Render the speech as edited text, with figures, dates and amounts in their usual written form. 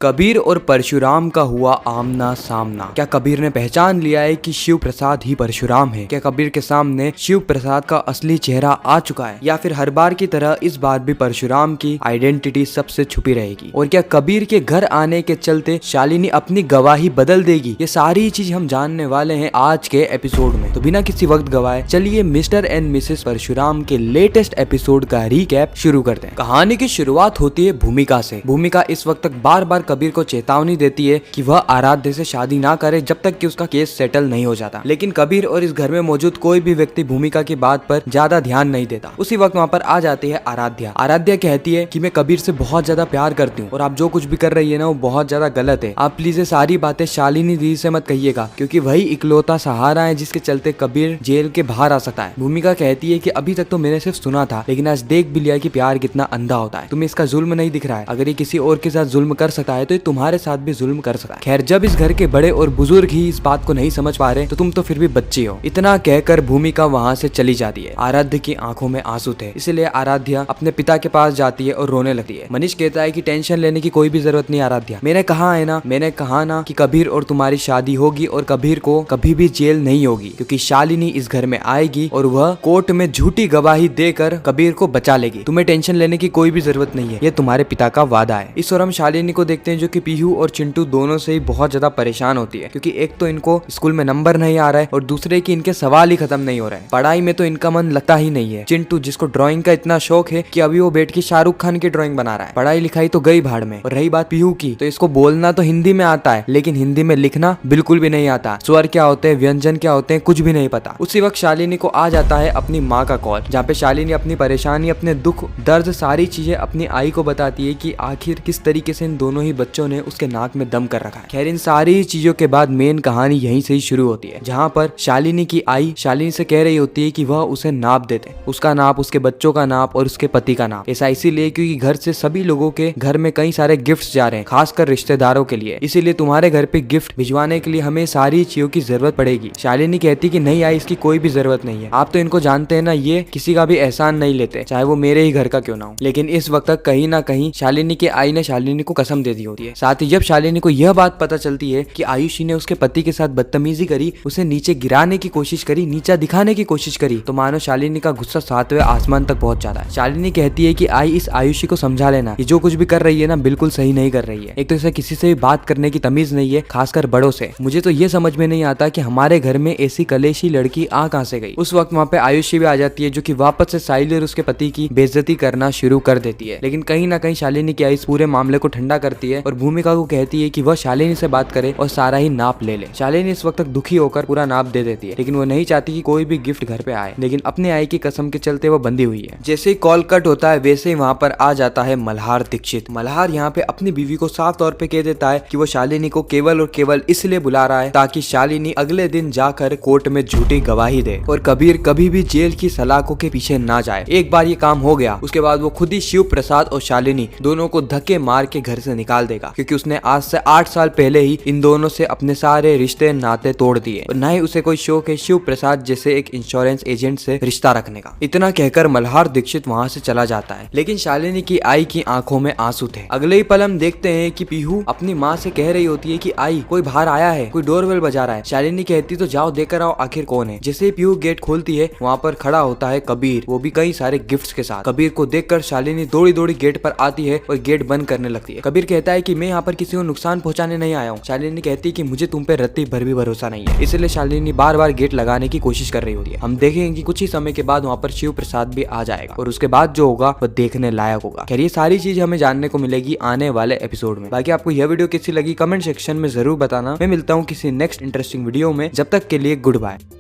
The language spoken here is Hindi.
कबीर और परशुराम का हुआ आमना सामना। क्या कबीर ने पहचान लिया है कि शिव प्रसाद ही परशुराम है? क्या कबीर के सामने शिव प्रसाद का असली चेहरा आ चुका है, या फिर हर बार की तरह इस बार भी परशुराम की आइडेंटिटी सबसे छुपी रहेगी? और क्या कबीर के घर आने के चलते शालिनी अपनी गवाही बदल देगी? ये सारी चीज हम जानने वाले हैं आज के एपिसोड में। तो बिना किसी वक्त गवाए चलिए मिस्टर एंड मिसेस परशुराम के लेटेस्ट एपिसोड का रीकैप शुरू करते हैं। कहानी की शुरुआत होती है भूमिका से। भूमिका इस वक्त तक बार बार कबीर को चेतावनी देती है कि वह आराध्य से शादी ना करे जब तक कि उसका केस सेटल नहीं हो जाता, लेकिन कबीर और इस घर में मौजूद कोई भी व्यक्ति भूमिका की बात पर ज्यादा ध्यान नहीं देता। उसी वक्त वहाँ पर आ जाती है आराध्या। आराध्या कहती है कि मैं कबीर से बहुत ज्यादा प्यार करती हूँ और आप जो कुछ भी कर रही है ना वो बहुत ज्यादा गलत है। आप प्लीज ये सारी बातें शालिनी दीदी से मत कहिएगा, क्योंकि वही इकलौता सहारा है जिसके चलते कबीर जेल के बाहर आ सकता है। भूमिका कहती है कि अभी तक तो मैंने सिर्फ सुना था, लेकिन आज देख भी लिया कि प्यार कितना अंधा होता है। तुम्हें इसका जुल्म नहीं दिख रहा है। अगर ये किसी और के साथ जुल्म कर सकता है तो ये तुम्हारे साथ भी जुल्म कर सकता है। खैर, जब इस घर के बड़े और बुजुर्ग ही इस बात को नहीं समझ पा रहे तो तुम तो फिर भी बच्ची हो। इतना कहकर भूमिका वहाँ से चली जाती है। आराध्य की आंखों में आंसू थे, इसलिए आराध्या अपने पिता के पास जाती है और रोने लगती है। मनीष कहता है कि टेंशन लेने की कोई भी जरूरत नहीं आराध्या, मैंने कहा ना कि कबीर और तुम्हारी शादी होगी और कबीर को कभी भी जेल नहीं होगी, क्योंकि शालिनी इस घर में आएगी और वह कोर्ट में झूठी गवाही देकर कबीर को बचा लेगी। तुम्हें टेंशन लेने की कोई भी जरूरत नहीं है, ये तुम्हारे पिता का वादा है। इस और हम शालिनी को देखते हैं जो कि पीहू और चिंटू दोनों से ही बहुत ज्यादा परेशान होती है, क्योंकि एक तो इनको स्कूल में नंबर नहीं आ रहा है और दूसरे की इनके सवाल ही खत्म नहीं हो रहे हैं। पढ़ाई में तो इनका मन लगता ही नहीं है। चिंटू जिसको ड्राइंग का इतना शौक है कि अभी वो बैठ के शाहरुख खान की ड्राइंग बना रहा है। पढ़ाई लिखाई तो गई भाड़ में। और रही बात पीहू की, तो इसको बोलना तो हिंदी में आता है, लेकिन हिंदी में लिखना बिल्कुल भी नहीं आता। स्वर क्या होते हैं, व्यंजन क्या होते हैं, कुछ भी नहीं पता। उसी वक्त शालिनी को आ जाता है अपनी माँ का कॉल, जहाँ पे शालिनी अपनी परेशानी, अपने दुख दर्द, सारी चीजें अपनी आई को बताती है कि आखिर किस तरीके से इन दोनों ही बच्चों ने उसके नाक में दम कर रखा है। खैर, इन सारी चीजों के बाद मेन कहानी यहीं से ही शुरू होती है, जहाँ पर शालिनी की आई शालिनी से कह रही होती है कि वह उसे नाप देते, उसका नाप, उसके बच्चों का नाप और उसके पति का नाप। ऐसा इसीलिए क्योंकि घर से सभी लोगों के घर में कई सारे गिफ्ट्स जा रहे हैं, खासकर रिश्तेदारों के लिए, इसीलिए तुम्हारे घर पे गिफ्ट भिजवाने के लिए हमें सारी चीजों की जरूरत पड़ेगी। शालिनी कहती कि नहीं आई, इसकी कोई भी जरूरत नहीं है। आप तो इनको जानते हैं ना, ये किसी का भी एहसान नहीं लेते, चाहे वो मेरे ही घर का क्यों ना हो। लेकिन इस वक्त तक कहीं ना कहीं शालिनी के आई ने शालिनी को कसम दे दी होती है। साथ ही जब शालिनी को यह बात पता चलती है कि आयुषी ने उसके पति के साथ बदतमीजी करी, उसे नीचे गिराने की कोशिश करी, नीचा दिखाने की कोशिश करी, तो मानो शालिनी का गुस्सा 7वें आसमान तक पहुंच जाता है। शालिनी कहती है कि आई, इस आयुषी को समझा लेना, ये जो कुछ भी कर रही है ना बिल्कुल सही नहीं कर रही है। एक तो इसे किसी से भी बात करने की तमीज नहीं है, खासकर बड़ों से। मुझे तो ये समझ में नहीं आता कि हमारे घर में ऐसी कलेशी लड़की आ कहां से गई। उस वक्त वहाँ पे आयुषी भी आ जाती है, जो कि वापस से साहिल और उसके पति की बेइज्जती करना शुरू कर देती है। लेकिन कहीं ना कहीं शालिनी की आई इस पूरे मामले को ठंडा करती है और भूमिका को कहती है कि वह शालिनी से बात करे और सारा ही नाप ले ले। शालिनी इस वक्त तक दुखी होकर पूरा नाप दे देती है, लेकिन वो नहीं चाहती कि कोई भी गिफ्ट घर पे आए, लेकिन अपने आई की कसम के चलते वो बंधी हुई है। जैसे ही कॉल कट होता है वैसे ही वहाँ पर आ जाता है मल्हार दीक्षित। मल्हार यहाँ पे अपनी बीवी को साफ तौर पे कह देता है कि वो शालिनी को केवल और केवल इसलिए बुला रहा है ताकि शालिनी अगले दिन जाकर कोर्ट में झूठी गवाही दे और कबीर कभी भी जेल की सलाखों के पीछे ना जाए। एक बार ये काम हो गया, उसके बाद वो खुद ही शिव प्रसाद और शालिनी दोनों को धक्के मार के घर से निकाल देगा, क्योंकि उसने आज से 8 साल पहले ही इन दोनों से अपने सारे रिश्ते नाते तोड़ दिए और न ही उसे कोई शौक है शिव प्रसाद जैसे एक इंश्योरेंस एजेंट से रिश्ता रखने का। इतना कहकर मल्हार दीक्षित वहाँ से चला जाता है, लेकिन शालिनी की आई की आंखों में आंसू थे। अगले ही पल हम देखते हैं कि पीहू अपनी माँ से कह रही होती है कि आई, कोई बाहर आया है, कोई डोरबेल बजा रहा है। शालिनी कहती तो जाओ देखकर आओ आखिर कौन है। जैसे ही पीहू गेट खोलती है वहाँ पर खड़ा होता है कबीर, वो भी कई सारे गिफ्ट्स के साथ। कबीर को देखकर शालिनी दौड़ी दौड़ी गेट पर आती है और गेट बंद करने लगती है। कबीर कहता है कि मैं यहाँ पर किसी को नुकसान पहुंचाने नहीं आया हूँ। शालिनी कहती है कि मुझे तुम पे रत्ती भर भी भरोसा नहीं है, इसलिए शालिनी बार बार गेट लगाने की कोशिश कर रही होती है। हम देखेंगे कि कुछ ही समय के बाद वहाँ पर शिव प्रसाद भी आ जाएगा और उसके बाद जो होगा वह देखने लायक होगा। खैर, ये सारी चीज हमें जानने को मिलेगी आने वाले एपिसोड में। बाकी आपको यह वीडियो कैसी लगी कमेंट सेक्शन में जरूर बताना। मैं मिलता हूँ किसी नेक्स्ट इंटरेस्टिंग वीडियो में, जब तक के लिए गुड बाय।